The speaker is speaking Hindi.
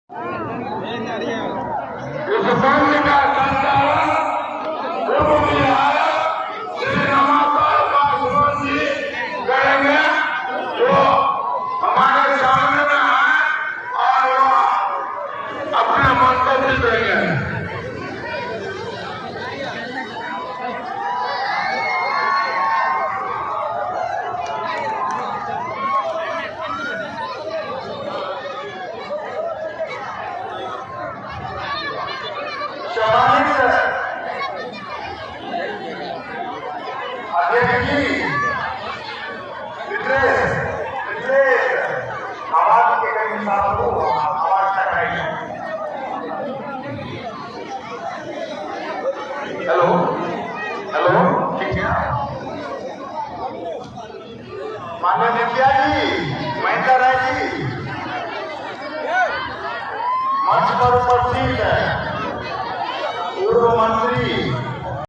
इस संघ का संचालन पूर्व विधायक श्री रमाकांत पासवान जी करेंगे, जो हमारे सामने में है और अपना मंतव्य देंगे। हेलो हेलो, ठीक है। माननीय मुखिया जी, महेंद्र राय जी मंच पर उपस्थित है, पूर्व मंत्री